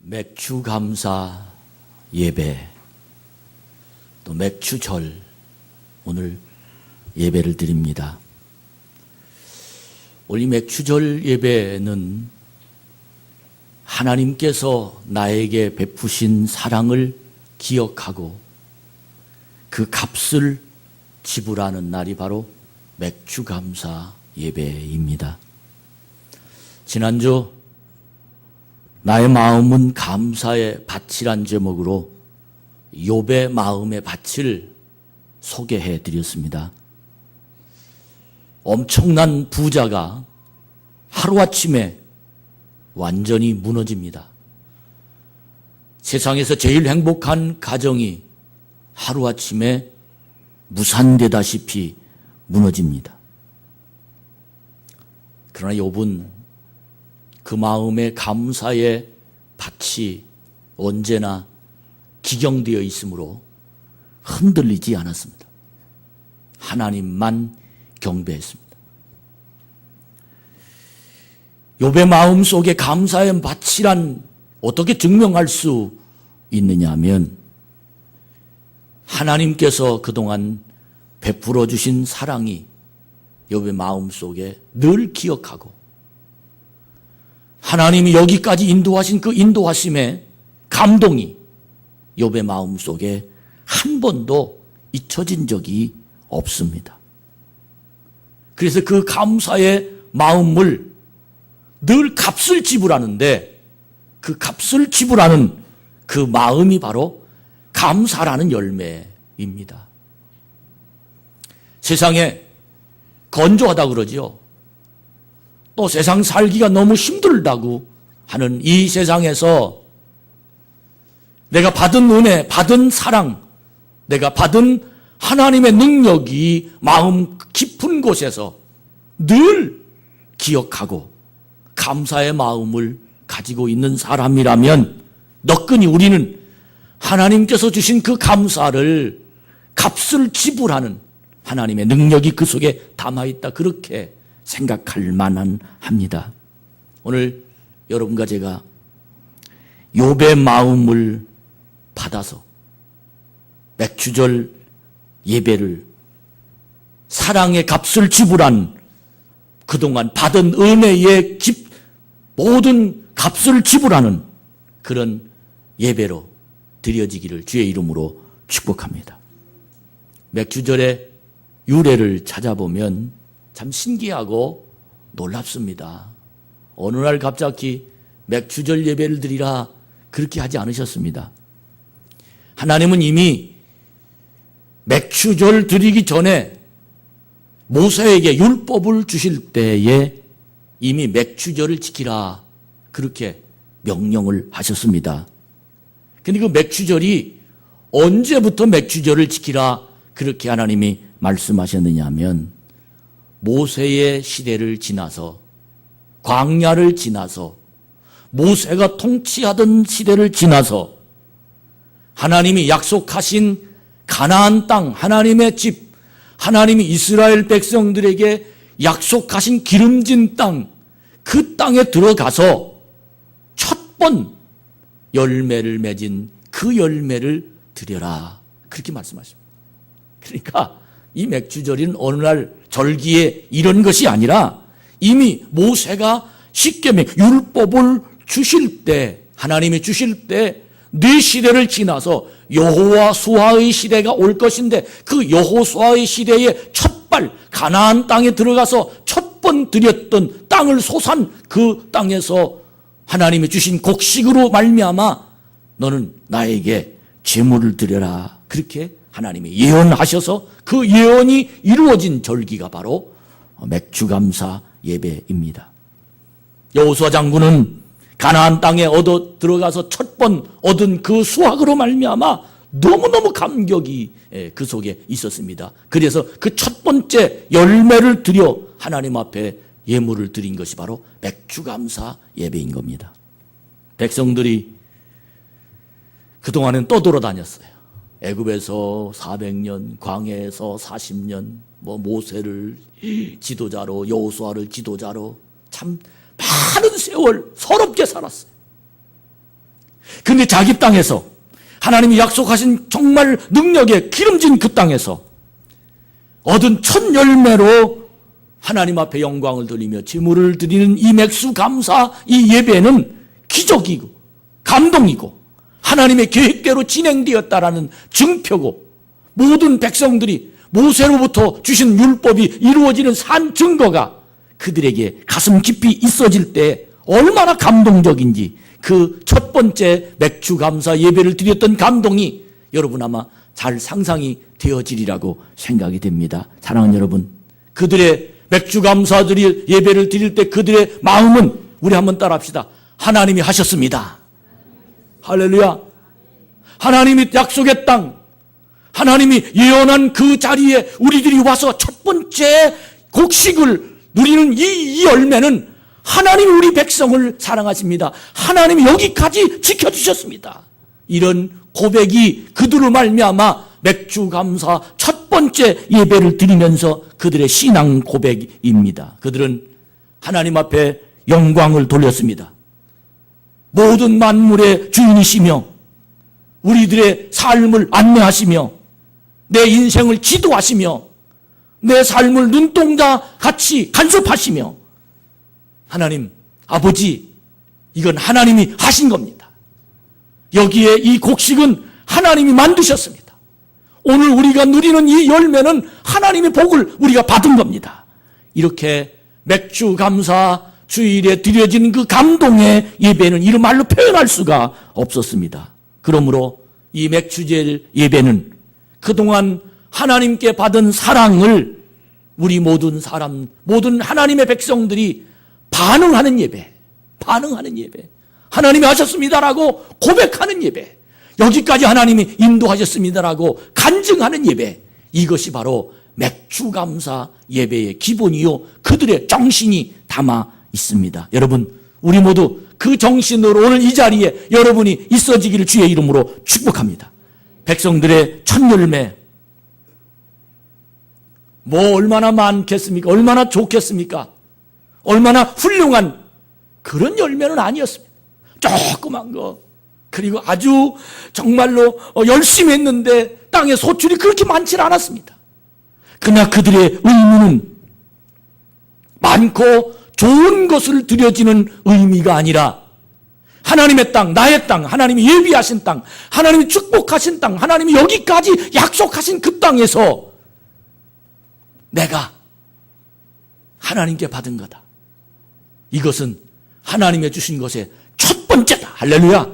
맥주감사 예배, 또 맥주절, 오늘 예배를 드립니다. 오늘 이 맥주절 예배는 하나님께서 나에게 베푸신 사랑을 기억하고 그 값을 지불하는 날이 바로 맥주감사 예배입니다. 지난주 나의 마음은 감사의 밭이란 제목으로 욥의 마음의 밭을 소개해 드렸습니다. 엄청난 부자가 하루아침에 완전히 무너집니다. 세상에서 제일 행복한 가정이 하루아침에 무산되다시피 무너집니다. 그러나 욥은 그 마음의 감사의 밭이 언제나 기경되어 있으므로 흔들리지 않았습니다. 하나님만 경배했습니다. 욥의 마음 속에 감사의 밭이란 어떻게 증명할 수 있느냐 하면 하나님께서 그동안 베풀어 주신 사랑이 욥의 마음 속에 늘 기억하고 하나님이 여기까지 인도하신 그 인도하심의 감동이 욥의 마음 속에 한 번도 잊혀진 적이 없습니다. 그래서 그 감사의 마음을 늘 값을 지불하는데 그 값을 지불하는 그 마음이 바로 감사라는 열매입니다. 세상에 건조하다 그러지요. 또 세상 살기가 너무 힘들다고 하는 이 세상에서 내가 받은 은혜, 받은 사랑, 내가 받은 하나님의 능력이 마음 깊은 곳에서 늘 기억하고 감사의 마음을 가지고 있는 사람이라면 너끈히 우리는 하나님께서 주신 그 감사를 값을 지불하는 하나님의 능력이 그 속에 담아있다, 그렇게 생각할 만한 합니다. 오늘 여러분과 제가 욥의 마음을 받아서 맥주절 예배를 사랑의 값을 지불한 그동안 받은 은혜의 모든 값을 지불하는 그런 예배로 드려지기를 주의 이름으로 축복합니다. 맥주절의 유래를 찾아보면 참 신기하고 놀랍습니다. 어느 날 갑자기 맥주절 예배를 드리라 그렇게 하지 않으셨습니다. 하나님은 이미 맥주절 드리기 전에 모세에게 율법을 주실 때에 이미 맥주절을 지키라 그렇게 명령을 하셨습니다. 그런데 그 맥주절이 언제부터 맥주절을 지키라 그렇게 하나님이 말씀하셨느냐 하면 모세의 시대를 지나서 광야를 지나서 모세가 통치하던 시대를 지나서 하나님이 약속하신 가나안 땅, 하나님의 집, 하나님이 이스라엘 백성들에게 약속하신 기름진 땅, 그 땅에 들어가서 첫 번 열매를 맺은 그 열매를 드려라 그렇게 말씀하십니다. 그러니까 이 맥주절인 어느 날 절기에 이런 것이 아니라 이미 모세가 십계명 율법을 주실 때, 하나님이 주실 때 네 시대를 지나서 여호와수아의 시대가 올 것인데 그 여호수아의 시대의 첫발 가나안 땅에 들어가서 첫 번 드렸던 땅을 소산 그 땅에서 하나님이 주신 곡식으로 말미암아 너는 나에게 제물을 드려라 그렇게 하나님이 예언하셔서 그 예언이 이루어진 절기가 바로 맥주감사 예배입니다. 여호수아 장군은 가나안 땅에 들어가서 첫 번 얻은 그 수확으로 말미암아 너무너무 감격이 그 속에 있었습니다. 그래서 그 첫 번째 열매를 드려 하나님 앞에 예물을 드린 것이 바로 맥주감사 예배인 겁니다. 백성들이 그동안은 떠돌아다녔어요. 애굽에서 400년, 광야에서 40년, 모세를 지도자로, 여호수아를 지도자로 참 많은 세월 서럽게 살았어요. 그런데 자기 땅에서 하나님이 약속하신 정말 능력에 기름진 그 땅에서 얻은 첫 열매로 하나님 앞에 영광을 돌리며 제물을 드리는 이 맥수 감사 이 예배는 기적이고 감동이고 하나님의 계획대로 진행되었다라는 증표고 모든 백성들이 모세로부터 주신 율법이 이루어지는 산 증거가 그들에게 가슴 깊이 있어질 때 얼마나 감동적인지 그 첫 번째 맥주 감사 예배를 드렸던 감동이 여러분 아마 잘 상상이 되어지리라고 생각이 됩니다. 사랑하는 여러분, 그들의 맥주 감사들이 예배를 드릴 때 그들의 마음은 우리 한번 따라합시다. 하나님이 하셨습니다. 할렐루야. 하나님이 약속의 땅, 하나님이 예언한 그 자리에 우리들이 와서 첫 번째 곡식을 누리는 이 열매는 하나님이 우리 백성을 사랑하십니다. 하나님이 여기까지 지켜주셨습니다. 이런 고백이 그들로 말미암아 맥주 감사 첫 번째 예배를 드리면서 그들의 신앙 고백입니다. 그들은 하나님 앞에 영광을 돌렸습니다. 모든 만물의 주인이시며 우리들의 삶을 안내하시며 내 인생을 지도하시며 내 삶을 눈동자 같이 간섭하시며 하나님, 아버지, 이건 하나님이 하신 겁니다. 여기에 이 곡식은 하나님이 만드셨습니다. 오늘 우리가 누리는 이 열매는 하나님의 복을 우리가 받은 겁니다. 이렇게 맥주 감사 주일에 드려진 그 감동의 예배는 이런 말로 표현할 수가 없었습니다. 그러므로 이 맥주제일 예배는 그동안 하나님께 받은 사랑을 우리 모든 하나님의 백성들이 반응하는 예배, 하나님이 하셨습니다라고 고백하는 예배, 여기까지 하나님이 인도하셨습니다라고 간증하는 예배, 이것이 바로 맥주감사 예배의 기본이요 그들의 정신이 담아 있습니다. 여러분, 우리 모두 그 정신으로 오늘 이 자리에 여러분이 있어지기를 주의 이름으로 축복합니다. 백성들의 첫 열매, 뭐 얼마나 많겠습니까? 얼마나 좋겠습니까? 얼마나 훌륭한 그런 열매는 아니었습니다. 조그만 거, 그리고 아주 정말로 열심히 했는데 땅에 소출이 그렇게 많지는 않았습니다. 그러나 그들의 의미는 많고 좋은 것을 드려지는 의미가 아니라 하나님의 땅, 나의 땅, 하나님이 예비하신 땅, 하나님이 축복하신 땅, 하나님이 여기까지 약속하신 그 땅에서 내가 하나님께 받은 거다. 이것은 하나님의 주신 것의 첫 번째다. 할렐루야.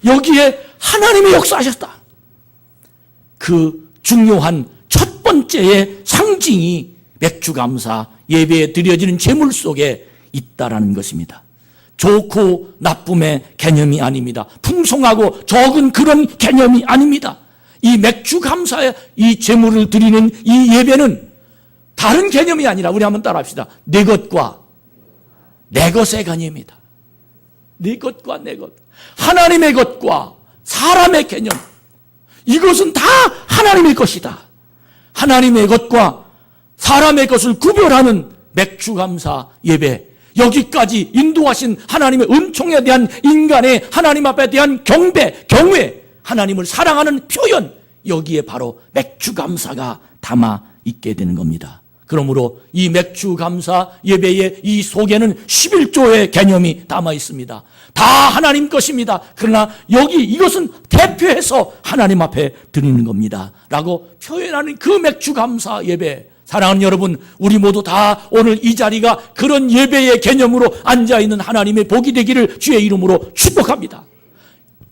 여기에 하나님이 역사하셨다. 그 중요한 첫 번째의 상징이 맥주감사 예배에 드려지는 제물 속에 있다라는 것입니다. 좋고 나쁨의 개념이 아닙니다. 풍성하고 적은 그런 개념이 아닙니다. 이 맥주감사의 이 제물을 드리는 이 예배는 다른 개념이 아니라 우리 한번 따라합시다. 내 것과 내 것의 개념이다. 내 것과 내 것. 하나님의 것과 사람의 개념. 이것은 다 하나님의 것이다. 하나님의 것과 사람의 것을 구별하는 맥주감사 예배. 여기까지 인도하신 하나님의 은총에 대한 인간의 하나님 앞에 대한 경배, 경외, 하나님을 사랑하는 표현. 여기에 바로 맥주감사가 담아 있게 되는 겁니다. 그러므로 이 맥주감사 예배의 이 속에는 11조의 개념이 담아 있습니다. 다 하나님 것입니다. 그러나 여기 이것은 대표해서 하나님 앞에 드리는 겁니다. 라고 표현하는 그 맥주감사 예배. 사랑하는 여러분, 우리 모두 다 오늘 이 자리가 그런 예배의 개념으로 앉아있는 하나님의 복이 되기를 주의 이름으로 축복합니다.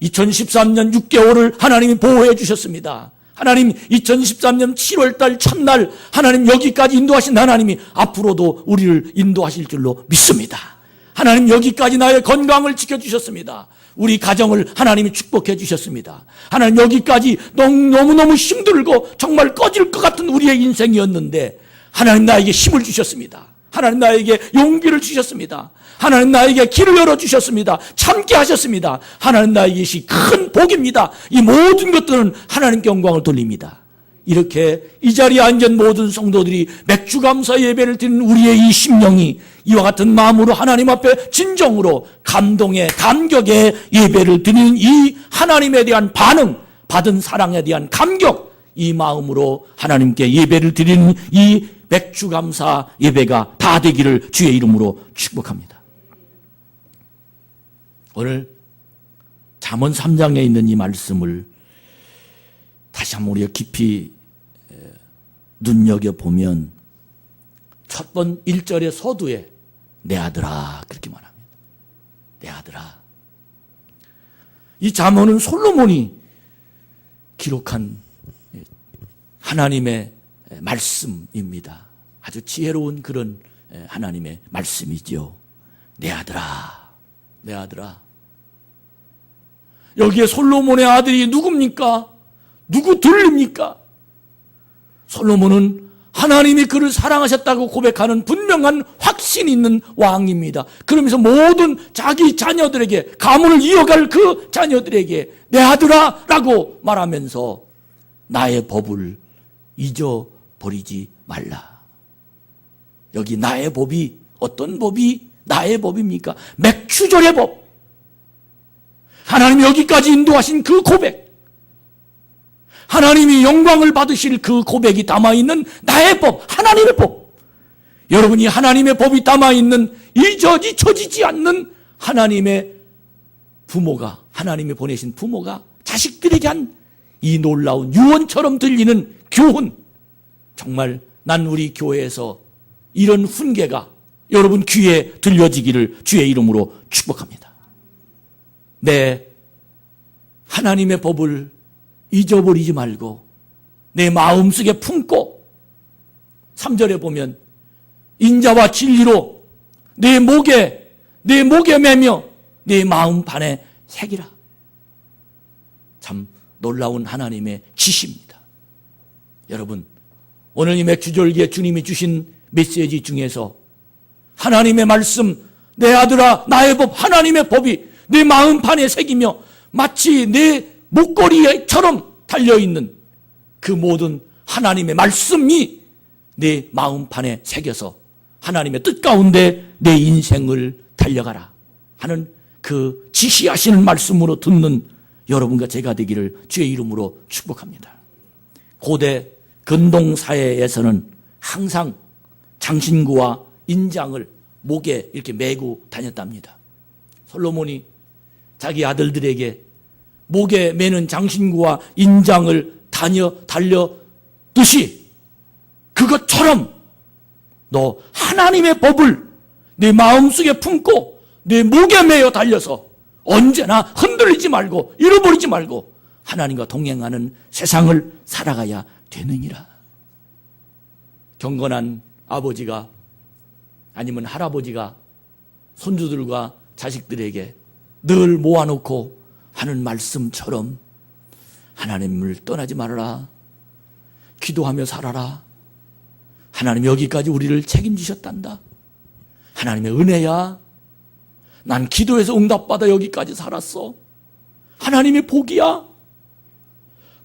2013년 6개월을 하나님이 보호해 주셨습니다. 하나님 2013년 7월달 첫날 하나님 여기까지 인도하신 하나님이 앞으로도 우리를 인도하실 줄로 믿습니다. 하나님 여기까지 나의 건강을 지켜주셨습니다. 우리 가정을 하나님이 축복해 주셨습니다. 하나님 여기까지 너무너무 힘들고 정말 꺼질 것 같은 우리의 인생이었는데 하나님 나에게 힘을 주셨습니다. 하나님 나에게 용기를 주셨습니다. 하나님 나에게 길을 열어주셨습니다. 참게 하셨습니다. 하나님 나에게 큰 복입니다. 이 모든 것들은 하나님께 영광을 돌립니다. 이렇게 이 자리에 앉은 모든 성도들이 맥주 감사 예배를 드리는 우리의 이 심령이 이와 같은 마음으로 하나님 앞에 진정으로 감동의 감격의 예배를 드리는 이 하나님에 대한 반응, 받은 사랑에 대한 감격, 이 마음으로 하나님께 예배를 드리는 이 맥주 감사 예배가 다 되기를 주의 이름으로 축복합니다. 오늘 잠언 3장에 있는 이 말씀을 다시 한번 우리가 깊이 눈여겨보면 첫 번 1절의 서두에 내 아들아 그렇게 말합니다. 내 아들아. 이 잠언은 솔로몬이 기록한 하나님의 말씀입니다. 아주 지혜로운 그런 하나님의 말씀이죠. 내 아들아, 내 아들아. 여기에 솔로몬의 아들이 누굽니까? 누구 들립니까? 솔로몬은 하나님이 그를 사랑하셨다고 고백하는 분명한 확신 있는 왕입니다. 그러면서 모든 자기 자녀들에게, 가문을 이어갈 그 자녀들에게 내 아들아 라고 말하면서 나의 법을 잊어버리지 말라. 여기 나의 법이 어떤 법이 나의 법입니까? 맥추절의 법. 하나님이 여기까지 인도하신 그 고백, 하나님이 영광을 받으실 그 고백이 담아있는 나의 법, 하나님의 법. 여러분이 하나님의 법이 담아있는 잊혀지지 않는 하나님의 부모가, 하나님이 보내신 부모가 자식들에게 한 이 놀라운 유언처럼 들리는 교훈. 정말 난 우리 교회에서 이런 훈계가 여러분 귀에 들려지기를 주의 이름으로 축복합니다. 내 하나님의 법을 잊어버리지 말고 내 마음속에 품고 3절에 보면 인자와 진리로 내 목에 매며 내 마음판에 새기라. 참 놀라운 하나님의 지시입니다. 여러분, 오늘 이 맥주절기에 주님이 주신 메시지 중에서 하나님의 말씀, 내 아들아 나의 법, 하나님의 법이 내 마음판에 새기며 마치 내 목걸이처럼 달려있는 그 모든 하나님의 말씀이 내 마음판에 새겨서 하나님의 뜻 가운데 내 인생을 달려가라 하는 그 지시하시는 말씀으로 듣는 여러분과 제가 되기를 주의 이름으로 축복합니다. 고대 근동사회에서는 항상 장신구와 인장을 목에 이렇게 메고 다녔답니다. 솔로몬이 자기 아들들에게 목에 매는 장신구와 인장을 달려듯이 그것처럼 너 하나님의 법을 내 마음속에 품고 내 목에 매어 달려서 언제나 흔들리지 말고 잃어버리지 말고 하나님과 동행하는 세상을 살아가야 되느니라. 경건한 아버지가 아니면 할아버지가 손주들과 자식들에게 늘 모아놓고 하는 말씀처럼 하나님을 떠나지 말아라. 기도하며 살아라. 하나님 여기까지 우리를 책임지셨단다. 하나님의 은혜야. 난 기도해서 응답받아 여기까지 살았어. 하나님의 복이야.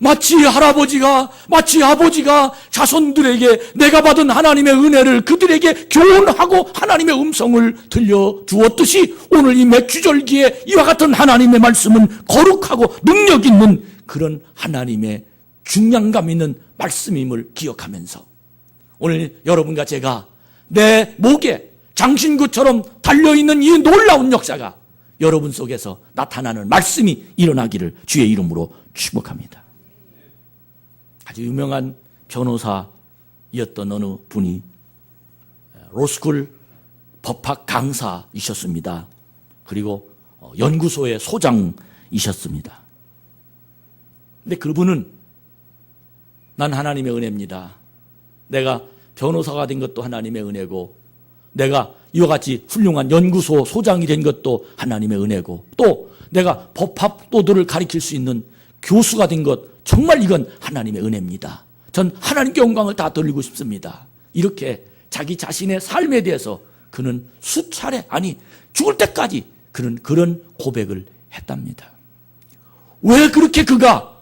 마치 할아버지가, 마치 아버지가 자손들에게 내가 받은 하나님의 은혜를 그들에게 교훈하고 하나님의 음성을 들려주었듯이 오늘 이 맥주절기에 이와 같은 하나님의 말씀은 거룩하고 능력 있는 그런 하나님의 중량감 있는 말씀임을 기억하면서 오늘 여러분과 제가 내 목에 장신구처럼 달려있는 이 놀라운 역사가 여러분 속에서 나타나는 말씀이 일어나기를 주의 이름으로 축복합니다. 아주 유명한 변호사였던 어느 분이 로스쿨 법학 강사이셨습니다. 그리고 연구소의 소장이셨습니다. 근데 그분은 난 하나님의 은혜입니다. 내가 변호사가 된 것도 하나님의 은혜고 내가 이와 같이 훌륭한 연구소 소장이 된 것도 하나님의 은혜고 또 내가 법학도들을 가르칠 수 있는 교수가 된 것 정말 이건 하나님의 은혜입니다. 전 하나님께 영광을 다 돌리고 싶습니다. 이렇게 자기 자신의 삶에 대해서 그는 수차례 아니 죽을 때까지 그는 그런 고백을 했답니다. 왜 그렇게 그가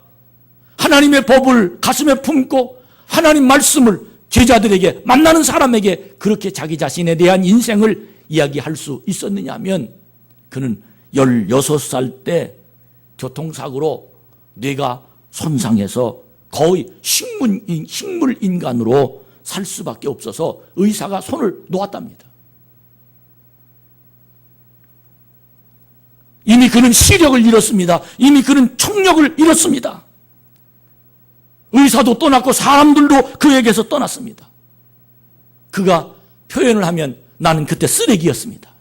하나님의 법을 가슴에 품고 하나님 말씀을 제자들에게, 만나는 사람에게 그렇게 자기 자신에 대한 인생을 이야기할 수 있었느냐 하면, 그는 16살 때 교통사고로 뇌가 손상해서 거의 식물 인간으로 살 수밖에 없어서 의사가 손을 놓았답니다. 이미 그는 시력을 잃었습니다. 이미 그는 청력을 잃었습니다. 의사도 떠났고 사람들도 그에게서 떠났습니다. 그가 표현을 하면 나는 그때 쓰레기였습니다.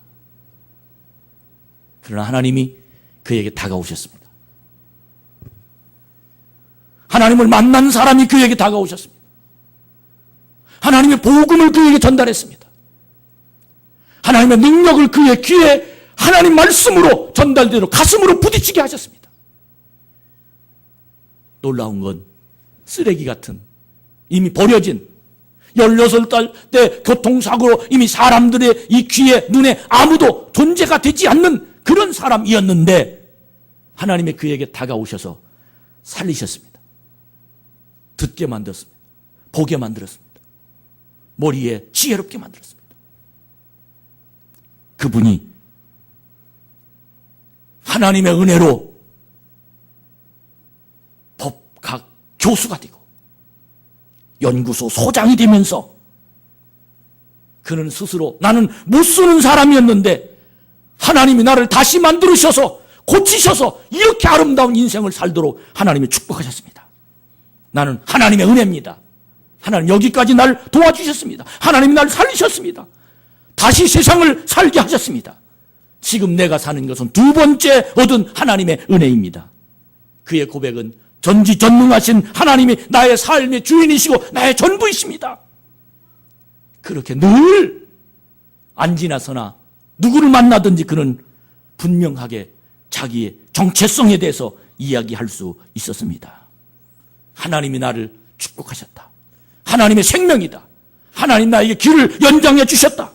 그러나 하나님이 그에게 다가오셨습니다. 하나님을 만난 사람이 그에게 다가오셨습니다. 하나님의 복음을 그에게 전달했습니다. 하나님의 능력을 그의 귀에 하나님 말씀으로 전달되도록 가슴으로 부딪히게 하셨습니다. 놀라운 건 쓰레기 같은, 이미 버려진 16살 때 교통사고로 이미 사람들의 이 귀에 눈에 아무도 존재가 되지 않는 그런 사람이었는데 하나님의 그에게 다가오셔서 살리셨습니다. 듣게 만들었습니다. 보게 만들었습니다. 머리에 지혜롭게 만들었습니다. 그분이 하나님의 은혜로 법학 교수가 되고 연구소 소장이 되면서 그는 스스로 나는 못 쓰는 사람이었는데 하나님이 나를 다시 만들으셔서 고치셔서 이렇게 아름다운 인생을 살도록 하나님이 축복하셨습니다. 나는 하나님의 은혜입니다. 하나님 여기까지 날 도와주셨습니다. 하나님이 날 살리셨습니다. 다시 세상을 살게 하셨습니다. 지금 내가 사는 것은 두 번째 얻은 하나님의 은혜입니다. 그의 고백은 전지전능하신 하나님이 나의 삶의 주인이시고 나의 전부이십니다. 그렇게 늘 안 지나서나 누구를 만나든지 그는 분명하게 자기의 정체성에 대해서 이야기할 수 있었습니다. 하나님이 나를 축복하셨다. 하나님의 생명이다. 하나님 나에게 길을 연장해 주셨다.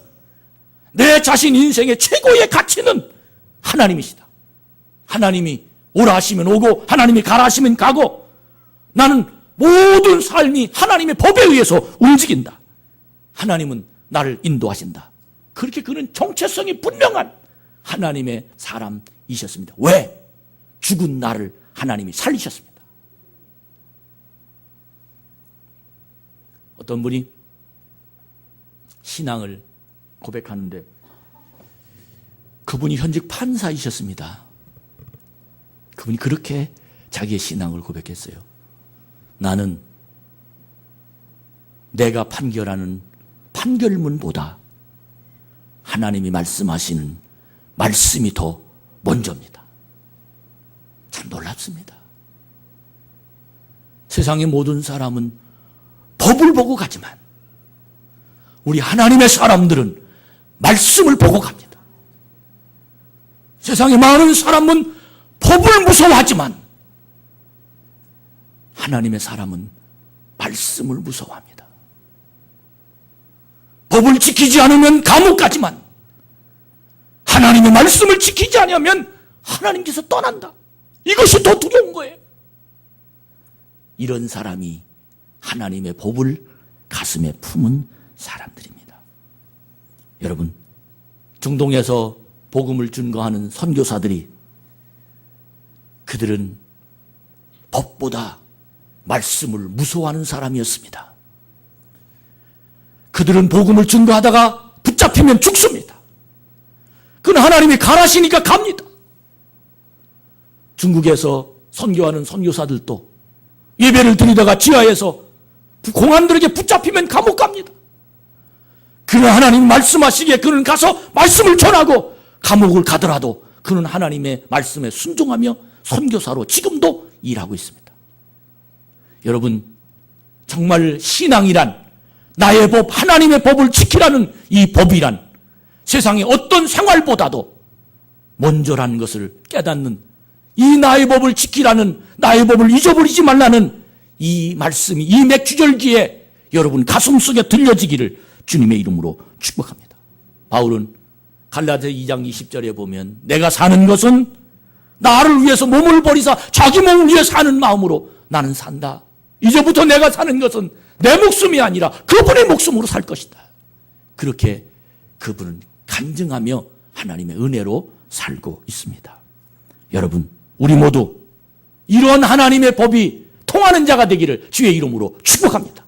내 자신 인생의 최고의 가치는 하나님이시다. 하나님이 오라 하시면 오고 하나님이 가라 하시면 가고 나는 모든 삶이 하나님의 법에 의해서 움직인다. 하나님은 나를 인도하신다. 그렇게 그는 정체성이 분명한 하나님의 사람이셨습니다. 왜? 죽은 나를 하나님이 살리셨습니다. 어떤 분이 신앙을 고백하는데 그분이 현직 판사이셨습니다. 그분이 그렇게 자기의 신앙을 고백했어요. 나는 내가 판결하는 판결문보다 하나님이 말씀하시는 말씀이 더 먼저입니다. 참 놀랍습니다. 세상의 모든 사람은 법을 보고 가지만 우리 하나님의 사람들은 말씀을 보고 갑니다. 세상의 많은 사람은 법을 무서워하지만 하나님의 사람은 말씀을 무서워합니다. 법을 지키지 않으면 감옥 가지만 하나님의 말씀을 지키지 않으면 하나님께서 떠난다. 이것이 더 두려운 거예요. 이런 사람이 하나님의 법을 가슴에 품은 사람들입니다. 여러분, 중동에서 복음을 증거하는 선교사들이 그들은 법보다 말씀을 무서워하는 사람이었습니다. 그들은 복음을 증거하다가 붙잡히면 죽습니다. 그는 하나님이 가라시니까 갑니다. 중국에서 선교하는 선교사들도 예배를 드리다가 지하에서 공안들에게 붙잡히면 감옥 갑니다. 그는 하나님 말씀하시기에 그는 가서 말씀을 전하고 감옥을 가더라도 그는 하나님의 말씀에 순종하며 선교사로 지금도 일하고 있습니다. 여러분, 정말 신앙이란 나의 법, 하나님의 법을 지키라는 이 법이란 세상의 어떤 생활보다도 먼저라는 것을 깨닫는 이 나의 법을 지키라는, 나의 법을 잊어버리지 말라는 이 말씀이 이 맥주절기에 여러분 가슴속에 들려지기를 주님의 이름으로 축복합니다. 바울은 갈라디아 2장 20절에 보면 내가 사는 것은 나를 위해서 몸을 버리사 자기 몸을 위해 사는 마음으로 나는 산다. 이제부터 내가 사는 것은 내 목숨이 아니라 그분의 목숨으로 살 것이다. 그렇게 그분은 간증하며 하나님의 은혜로 살고 있습니다. 여러분, 우리 모두 이런 하나님의 법이 통하는 자가 되기를 주의 이름으로 축복합니다.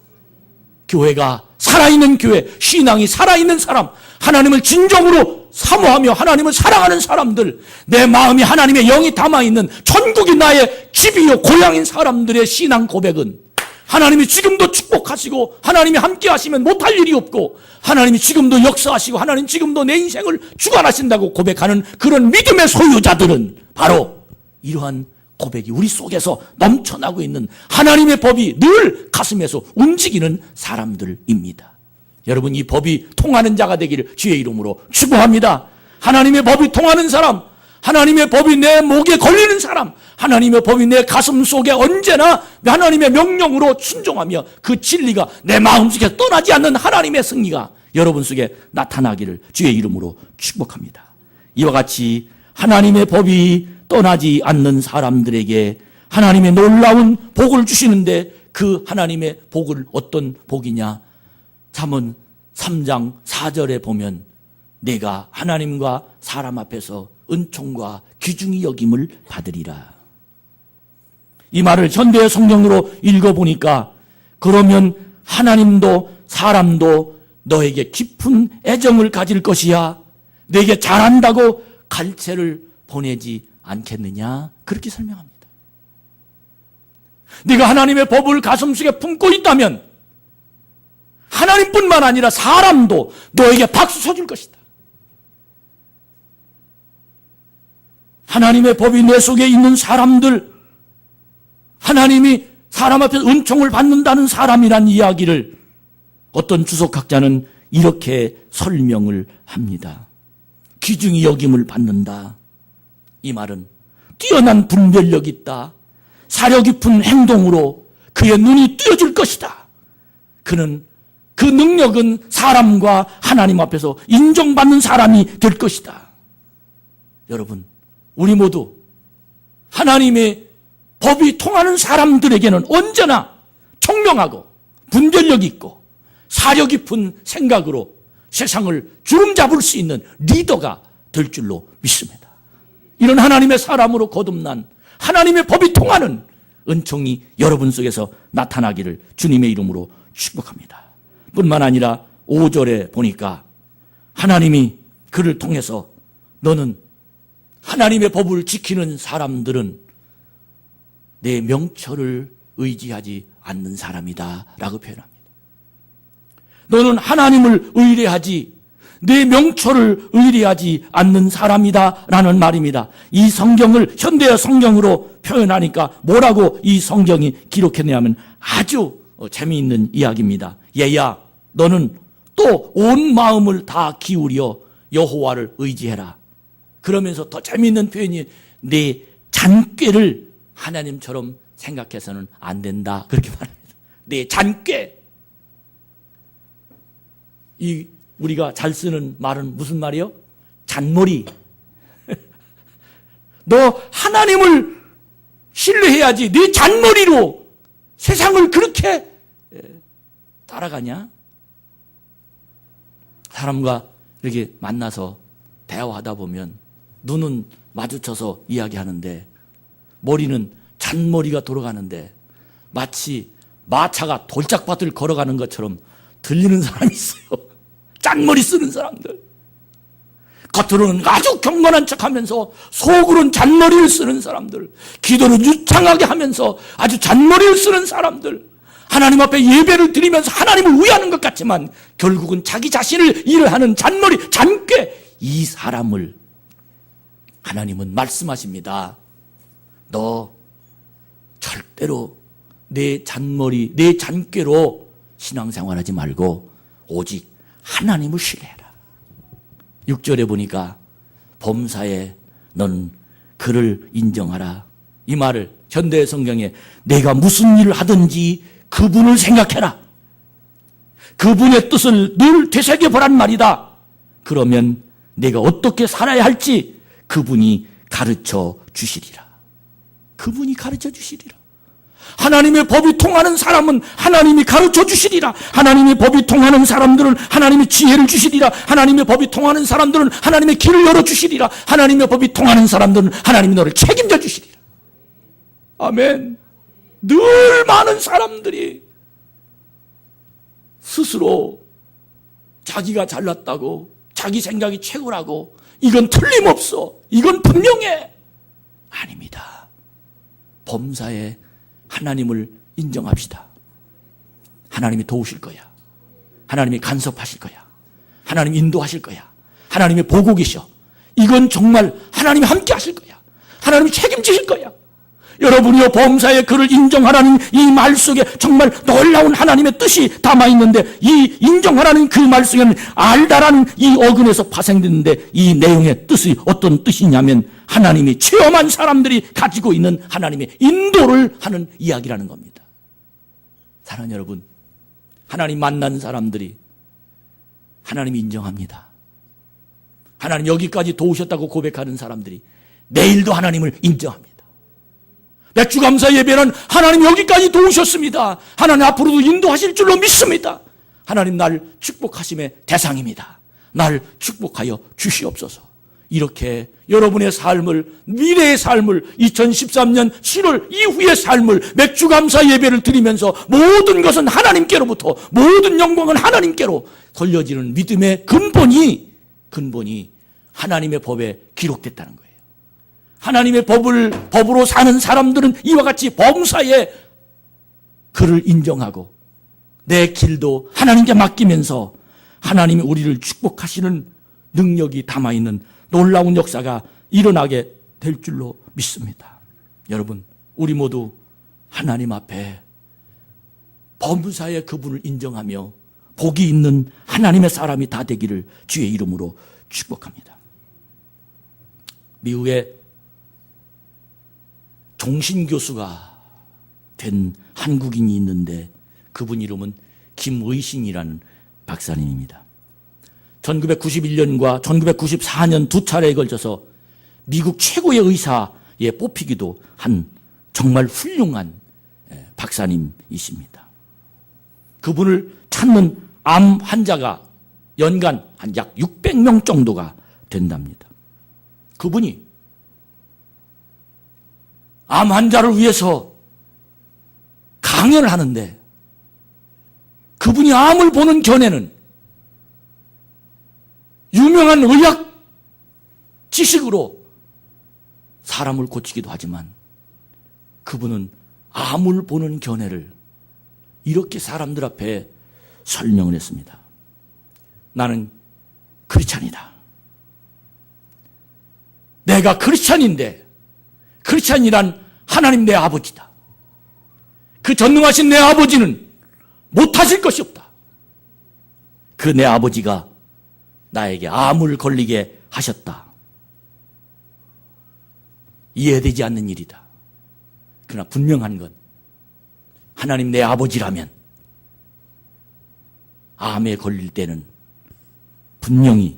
교회가 살아있는 교회, 신앙이 살아있는 사람, 하나님을 진정으로 사모하며 하나님을 사랑하는 사람들, 내 마음이 하나님의 영이 담아있는 천국이 나의 집이요 고향인 사람들의 신앙 고백은 하나님이 지금도 축복하시고 하나님이 함께 하시면 못할 일이 없고 하나님이 지금도 역사하시고 하나님 지금도 내 인생을 주관하신다고 고백하는 그런 믿음의 소유자들은 바로 이러한 고백이 우리 속에서 넘쳐나고 있는 하나님의 법이 늘 가슴에서 움직이는 사람들입니다. 여러분, 이 법이 통하는 자가 되기를 주의 이름으로 축복합니다. 하나님의 법이 통하는 사람, 하나님의 법이 내 목에 걸리는 사람, 하나님의 법이 내 가슴 속에 언제나 하나님의 명령으로 순종하며 그 진리가 내 마음속에 떠나지 않는 하나님의 승리가 여러분 속에 나타나기를 주의 이름으로 축복합니다. 이와 같이 하나님의 법이 떠나지 않는 사람들에게 하나님의 놀라운 복을 주시는데 그 하나님의 복을 어떤 복이냐? 잠언 3장 4절에 보면 내가 하나님과 사람 앞에서 은총과 귀중히 여김을 받으리라. 이 말을 현대의 성경으로 읽어보니까 그러면 하나님도 사람도 너에게 깊은 애정을 가질 것이야 내게 잘한다고 갈채를 보내지 않겠느냐? 그렇게 설명합니다. 네가 하나님의 법을 가슴속에 품고 있다면 하나님뿐만 아니라 사람도 너에게 박수 쳐줄 것이다. 하나님의 법이 내 속에 있는 사람들, 하나님이 사람 앞에서 은총을 받는다는 사람이란 이야기를 어떤 주석학자는 이렇게 설명을 합니다. 귀중히 여김을 받는다. 이 말은 뛰어난 분별력이 있다. 사려 깊은 행동으로 그의 눈이 뜨여질 것이다. 그는 그 능력은 사람과 하나님 앞에서 인정받는 사람이 될 것이다. 여러분, 우리 모두 하나님의 법이 통하는 사람들에게는 언제나 총명하고 분별력이 있고 사려 깊은 생각으로 세상을 주름잡을 수 있는 리더가 될 줄로 믿습니다. 이런 하나님의 사람으로 거듭난 하나님의 법이 통하는 은총이 여러분 속에서 나타나기를 주님의 이름으로 축복합니다. 뿐만 아니라 5절에 보니까 하나님이 그를 통해서 너는 하나님의 법을 지키는 사람들은 내 명철을 의지하지 않는 사람이다 라고 표현합니다. 너는 하나님을 의뢰하지 내 명철을 의뢰하지 않는 사람이다 라는 말입니다. 이 성경을 현대의 성경으로 표현하니까 뭐라고 이 성경이 기록했냐면 아주 재미있는 이야기입니다. 얘야, 너는 또 온 마음을 다 기울여 여호와를 의지해라. 그러면서 더 재미있는 표현이 내 잔꾀를 하나님처럼 생각해서는 안 된다. 그렇게 말합니다. 내 잔꾀. 이 우리가 잘 쓰는 말은 무슨 말이요? 잔머리. 너 하나님을 신뢰해야지 네 잔머리로 세상을 그렇게 따라가냐? 사람과 이렇게 만나서 대화하다 보면 눈은 마주쳐서 이야기하는데 머리는 잔머리가 돌아가는데 마치 마차가 돌짝밭을 걸어가는 것처럼 들리는 사람이 있어요. 짠머리 쓰는 사람들. 겉으로는 아주 경건한 척하면서 속으로는 잔머리를 쓰는 사람들. 기도를 유창하게 하면서 아주 잔머리를 쓰는 사람들. 하나님 앞에 예배를 드리면서 하나님을 위하는 것 같지만 결국은 자기 자신을 일을 하는 잔머리, 잔꾀. 이 사람을 하나님은 말씀하십니다. 너 절대로 내 잔머리, 내 잔꾀로 신앙생활하지 말고 오직 하나님을 신뢰해라. 6절에 보니까 범사에 넌 그를 인정하라. 이 말을 현대 성경에 내가 무슨 일을 하든지 그분을 생각해라. 그분의 뜻을 늘 되새겨보란 말이다. 그러면 내가 어떻게 살아야 할지 그분이 가르쳐 주시리라. 그분이 가르쳐 주시리라. 하나님의 법이 통하는 사람은 하나님이 가르쳐 주시리라. 하나님의 법이 통하는 사람들은 하나님의 지혜를 주시리라. 하나님의 법이 통하는 사람들은 하나님의 길을 열어주시리라. 하나님의 법이 통하는 사람들은 하나님이 너를 책임져 주시리라. 아멘. 늘 많은 사람들이 스스로 자기가 잘났다고, 자기 생각이 최고라고, 이건 틀림없어, 이건 분명해. 아닙니다. 범사에 하나님을 인정합시다. 하나님이 도우실 거야. 하나님이 간섭하실 거야. 하나님이 인도하실 거야. 하나님이 보고 계셔. 이건 정말 하나님이 함께 하실 거야. 하나님이 책임지실 거야. 여러분이요, 범사에 그를 인정하라는 이 말 속에 정말 놀라운 하나님의 뜻이 담아있는데, 이 인정하라는 그 말 속에는 알다라는 이 어근에서 파생됐는데, 이 내용의 뜻이 어떤 뜻이냐면 하나님이 체험한 사람들이 가지고 있는 하나님의 인도를 하는 이야기라는 겁니다. 사랑하는 여러분, 하나님 만난 사람들이 하나님이 인정합니다. 하나님 여기까지 도우셨다고 고백하는 사람들이 내일도 하나님을 인정합니다. 맥주감사 예배는 하나님 여기까지 도우셨습니다. 하나님 앞으로도 인도하실 줄로 믿습니다. 하나님 날 축복하심의 대상입니다. 날 축복하여 주시옵소서. 이렇게 여러분의 삶을, 미래의 삶을, 2013년 7월 이후의 삶을 맥주감사 예배를 드리면서 모든 것은 하나님께로부터, 모든 영광은 하나님께로 돌려지는 믿음의 근본이 하나님의 법에 기록됐다는 거예요. 하나님의 법으로 사는 사람들은 이와 같이 범사에 그를 인정하고 내 길도 하나님께 맡기면서 하나님이 우리를 축복하시는 능력이 담아있는 놀라운 역사가 일어나게 될 줄로 믿습니다. 여러분, 우리 모두 하나님 앞에 범사에 그분을 인정하며 복이 있는 하나님의 사람이 다 되기를 주의 이름으로 축복합니다. 미국의 종신교수가 된 한국인이 있는데 그분 이름은 김의신이라는 박사님입니다. 1991년과 1994년 두 차례에 걸쳐서 미국 최고의 의사에 뽑히기도 한 정말 훌륭한 박사님이십니다. 그분을 찾는 암 환자가 연간 한 약 600명 정도가 된답니다. 그분이 암 환자를 위해서 강연을 하는데 그분이 암을 보는 견해는 유명한 의학 지식으로 사람을 고치기도 하지만 그분은 암을 보는 견해를 이렇게 사람들 앞에 설명을 했습니다. 나는 크리스찬이다. 내가 크리스찬인데 크리스찬이란 하나님 내 아버지다. 그 전능하신 내 아버지는 못하실 것이 없다. 그 내 아버지가 나에게 암을 걸리게 하셨다. 이해되지 않는 일이다. 그러나 분명한 건 하나님 내 아버지라면 암에 걸릴 때는 분명히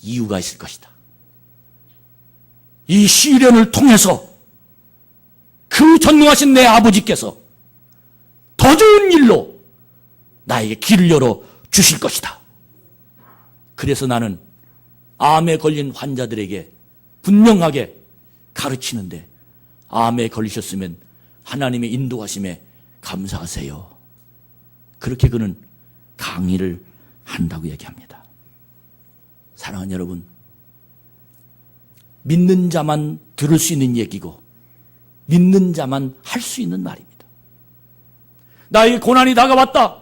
이유가 있을 것이다. 이 시련을 통해서 그 전능하신 내 아버지께서 더 좋은 일로 나에게 길을 열어 주실 것이다. 그래서 나는 암에 걸린 환자들에게 분명하게 가르치는데 암에 걸리셨으면 하나님의 인도하심에 감사하세요. 그렇게 그는 강의를 한다고 얘기합니다. 사랑하는 여러분, 믿는 자만 들을 수 있는 얘기고 믿는 자만 할 수 있는 말입니다. 나에게 고난이 다가왔다.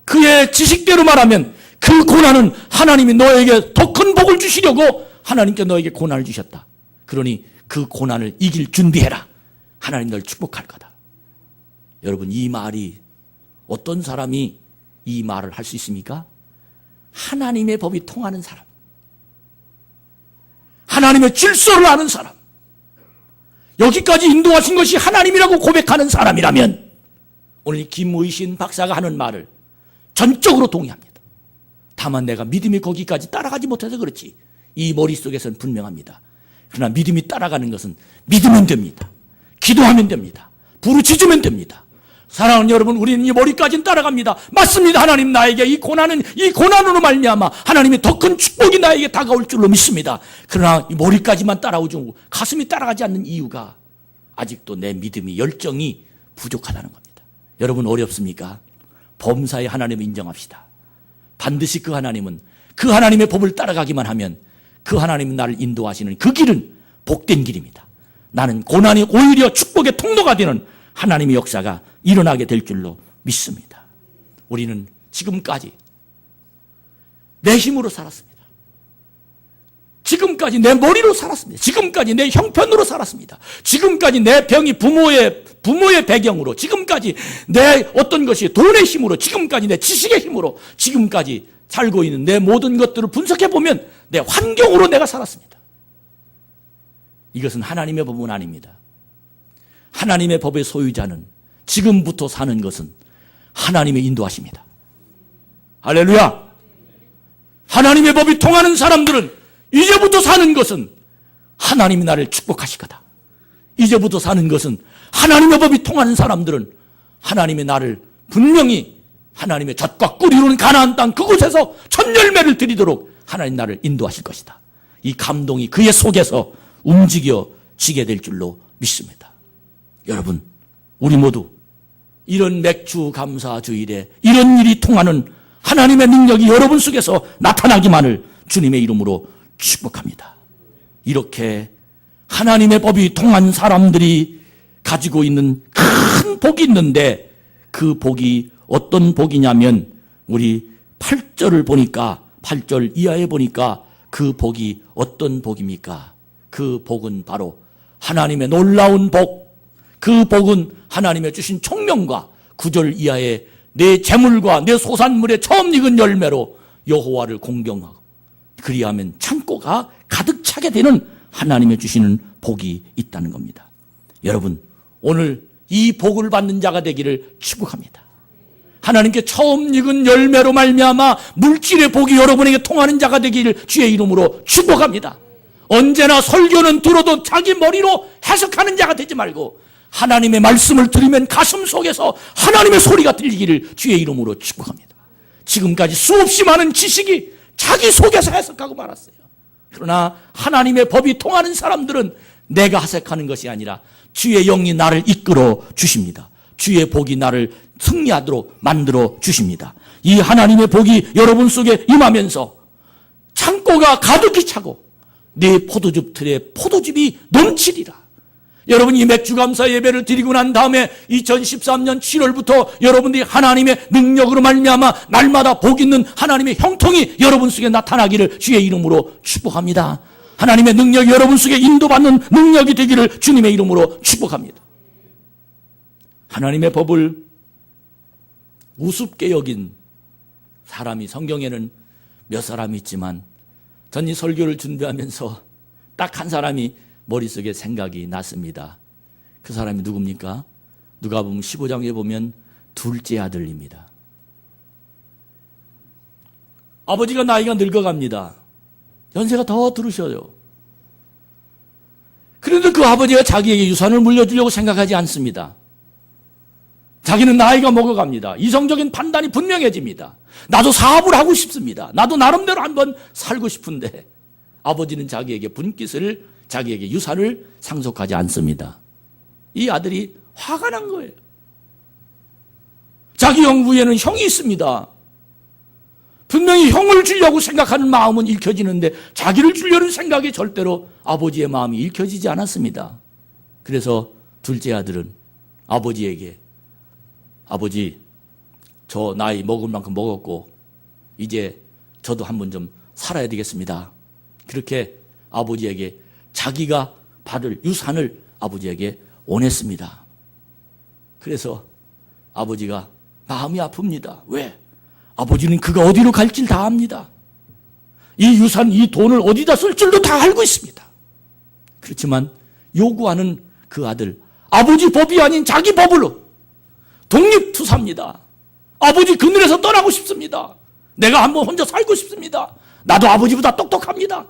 그의 지식대로 말하면 그 고난은 하나님이 너에게 더 큰 복을 주시려고 하나님께 너에게 고난을 주셨다. 그러니 그 고난을 이길 준비해라. 하나님 널 축복할 거다. 여러분, 이 말이 어떤 사람이 이 말을 할 수 있습니까? 하나님의 법이 통하는 사람, 하나님의 질서를 아는 사람, 여기까지 인도하신 것이 하나님이라고 고백하는 사람이라면 오늘 김의신 박사가 하는 말을 전적으로 동의합니다. 다만 내가 믿음이 거기까지 따라가지 못해서 그렇지 이 머릿속에서는 분명합니다. 그러나 믿음이 따라가는 것은 믿으면 됩니다. 기도하면 됩니다. 부르짖으면 됩니다. 사랑하는 여러분, 우리는 이 머리까지는 따라갑니다. 맞습니다. 하나님 나에게 이 고난으로 말미암아 하나님의 더 큰 축복이 나에게 다가올 줄로 믿습니다. 그러나 이 머리까지만 따라오죠. 가슴이 따라가지 않는 이유가 아직도 내 믿음이 열정이 부족하다는 겁니다. 여러분, 어렵습니까? 범사에 하나님을 인정합시다. 반드시 그 하나님은 그 하나님의 법을 따라가기만 하면 그 하나님은 나를 인도하시는 그 길은 복된 길입니다. 나는 고난이 오히려 축복의 통로가 되는 하나님의 역사가 일어나게 될 줄로 믿습니다. 우리는 지금까지 내 힘으로 살았습니다. 지금까지 내 머리로 살았습니다. 지금까지 내 형편으로 살았습니다. 지금까지 내 병이 부모의 배경으로, 지금까지 내 어떤 것이 돈의 힘으로, 지금까지 내 지식의 힘으로, 지금까지 살고 있는 내 모든 것들을 분석해 보면 내 환경으로 내가 살았습니다. 이것은 하나님의 법은 아닙니다. 하나님의 법의 소유자는 지금부터 사는 것은 하나님의 인도하십니다. 할렐루야! 하나님의 법이 통하는 사람들은 이제부터 사는 것은 하나님이 나를 축복하실 거다. 이제부터 사는 것은 하나님의 법이 통하는 사람들은 하나님이 나를 분명히 하나님의 젖과 꿀이 흐르는 가나안 땅 그곳에서 첫 열매를 드리도록 하나님 나를 인도하실 것이다. 이 감동이 그의 속에서 움직여지게 될 줄로 믿습니다. 여러분, 우리 모두 이런 맥주 감사 주일에 이런 일이 통하는 하나님의 능력이 여러분 속에서 나타나기만을 주님의 이름으로 축복합니다. 이렇게 하나님의 법이 통한 사람들이 가지고 있는 큰 복이 있는데 그 복이 어떤 복이냐면 우리 8절을 보니까 8절 이하에 보니까 그 복이 어떤 복입니까? 그 복은 바로 하나님의 놀라운 복, 그 복은 하나님의 주신 총명과 9절 이하에 내 재물과 내 소산물의 처음 익은 열매로 여호와를 공경하고 그리하면 창고가 가득 차게 되는 하나님의 주시는 복이 있다는 겁니다. 여러분, 오늘 이 복을 받는 자가 되기를 축복합니다. 하나님께 처음 익은 열매로 말미암아 물질의 복이 여러분에게 통하는 자가 되기를 주의 이름으로 축복합니다. 언제나 설교는 들어도 자기 머리로 해석하는 자가 되지 말고 하나님의 말씀을 들으면 가슴 속에서 하나님의 소리가 들리기를 주의 이름으로 축복합니다. 지금까지 수없이 많은 지식이 자기 속에서 해석하고 말았어요. 그러나 하나님의 법이 통하는 사람들은 내가 해석하는 것이 아니라 주의 영이 나를 이끌어 주십니다. 주의 복이 나를 승리하도록 만들어 주십니다. 이 하나님의 복이 여러분 속에 임하면서 창고가 가득히 차고 네 포도즙 틀에 포도즙이 넘치리라. 여러분, 이 맥주감사 예배를 드리고 난 다음에 2013년 7월부터 여러분들이 하나님의 능력으로 말미암아 날마다 복 있는 하나님의 형통이 여러분 속에 나타나기를 주의 이름으로 축복합니다. 하나님의 능력이 여러분 속에 인도받는 능력이 되기를 주님의 이름으로 축복합니다. 하나님의 법을 우습게 여긴 사람이 성경에는 몇 사람이 있지만 전 이 설교를 준비하면서 딱 한 사람이 머릿속에 생각이 났습니다. 그 사람이 누굽니까? 누가복음 15장에 보면 둘째 아들입니다. 아버지가 나이가 늙어갑니다. 연세가 더 들으셔요. 그런데 그 아버지가 자기에게 유산을 물려주려고 생각하지 않습니다. 자기는 나이가 먹어갑니다. 이성적인 판단이 분명해집니다. 나도 사업을 하고 싶습니다. 나도 나름대로 한번 살고 싶은데 아버지는 자기에게 분깃을, 자기에게 유산을 상속하지 않습니다. 이 아들이 화가 난 거예요. 자기 형 위에는 형이 있습니다. 분명히 형을 주려고 생각하는 마음은 읽혀지는데 자기를 주려는 생각이 절대로 아버지의 마음이 읽혀지지 않았습니다. 그래서 둘째 아들은 아버지에게, 아버지, 저 나이 먹을 만큼 먹었고 이제 저도 한번 좀 살아야 되겠습니다. 그렇게 아버지에게 자기가 받을 유산을 아버지에게 원했습니다. 그래서 아버지가 마음이 아픕니다. 왜? 아버지는 그가 어디로 갈지 다 압니다. 이 유산, 이 돈을 어디다 쓸 줄도 다 알고 있습니다. 그렇지만 요구하는 그 아들, 아버지 법이 아닌 자기 법으로 독립투사입니다. 아버지 그늘에서 떠나고 싶습니다. 내가 한번 혼자 살고 싶습니다. 나도 아버지보다 똑똑합니다.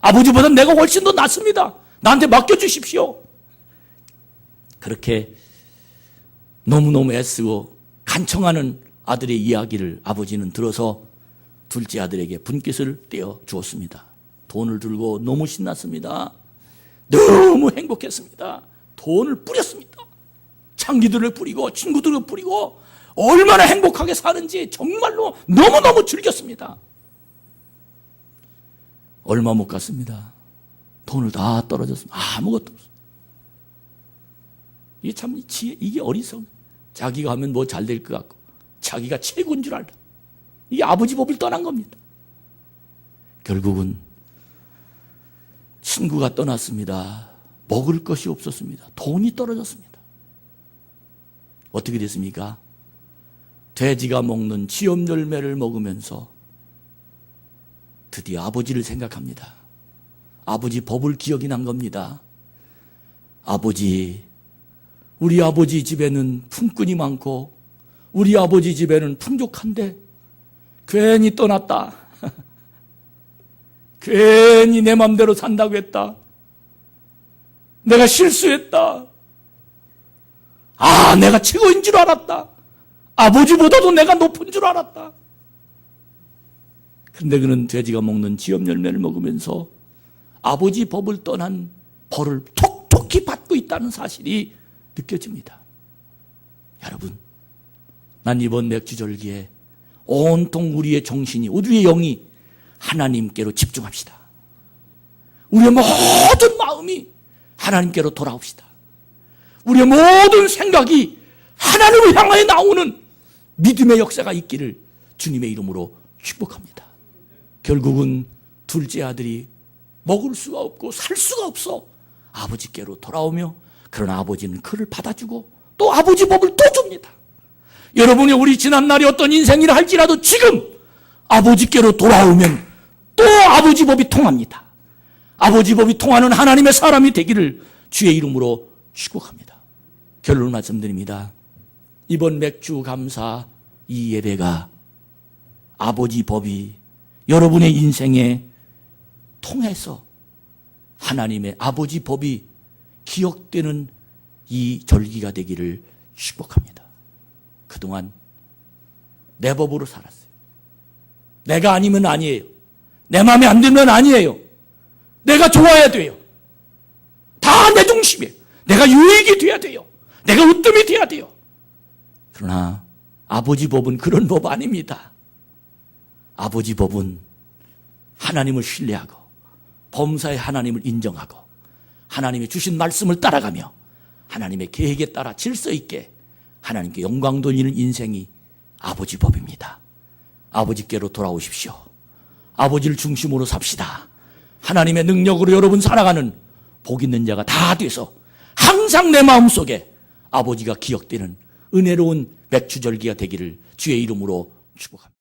아버지보다 내가 훨씬 더 낫습니다. 나한테 맡겨주십시오. 그렇게 너무너무 애쓰고 간청하는 아들의 이야기를 아버지는 들어서 둘째 아들에게 분깃을 떼어 주었습니다. 돈을 들고 너무 신났습니다. 너무 행복했습니다. 돈을 뿌렸습니다. 창기들을 뿌리고 친구들을 뿌리고 얼마나 행복하게 사는지 정말로 너무너무 즐겼습니다. 얼마 못 갔습니다. 돈을 다 떨어졌습니다. 아무것도 없어요. 이게 참 이게 어리석어. 자기가 하면 뭐 잘 될 것 같고 자기가 최고인 줄 알다. 이게 아버지 법을 떠난 겁니다. 결국은 친구가 떠났습니다. 먹을 것이 없었습니다. 돈이 떨어졌습니다. 어떻게 됐습니까? 돼지가 먹는 지엽 열매를 먹으면서 드디어 아버지를 생각합니다. 아버지 법을 기억이 난 겁니다. 우리 아버지 집에는 품꾼이 많고 우리 아버지 집에는 풍족한데 괜히 떠났다. 괜히 내 맘대로 산다고 했다. 내가 실수했다. 내가 최고인 줄 알았다. 아버지보다도 내가 높은 줄 알았다. 그런데 그는 돼지가 먹는 지엽 열매를 먹으면서 아버지 법을 떠난 벌을 톡톡히 받고 있다는 사실이 느껴집니다. 여러분, 난 이번 맥주절기에 온통 우리의 정신이, 우리의 영이 하나님께로 집중합시다. 우리의 모든 마음이 하나님께로 돌아옵시다. 우리의 모든 생각이 하나님을 향하여 나오는 믿음의 역사가 있기를 주님의 이름으로 축복합니다. 결국은 둘째 아들이 먹을 수가 없고 살 수가 없어 아버지께로 돌아오며, 그러나 아버지는 그를 받아주고 또 아버지 법을 또 줍니다. 여러분이 우리 지난날이 어떤 인생이라 할지라도 지금 아버지께로 돌아오면 또 아버지 법이 통합니다. 아버지 법이 통하는 하나님의 사람이 되기를 주의 이름으로 축복합니다. 결론 말씀드립니다. 이번 맥주 감사 이 예배가 아버지 법이 여러분의 인생에 통해서 하나님의 아버지 법이 기억되는 이 절기가 되기를 축복합니다. 그동안 내 법으로 살았어요. 내가 아니면 아니에요. 내 마음에 안 들면 아니에요. 내가 좋아야 돼요. 다 내 중심이에요. 내가 유익이 돼야 돼요. 내가 으뜸이 돼야 돼요. 그러나 아버지 법은 그런 법 아닙니다. 아버지 법은 하나님을 신뢰하고 범사의 하나님을 인정하고 하나님이 주신 말씀을 따라가며 하나님의 계획에 따라 질서 있게 하나님께 영광 돌리는 인생이 아버지 법입니다. 아버지께로 돌아오십시오. 아버지를 중심으로 삽시다. 하나님의 능력으로 여러분 살아가는 복 있는 자가 다 돼서 항상 내 마음속에 아버지가 기억되는 은혜로운 맥주절기가 되기를 주의 이름으로 축복합니다.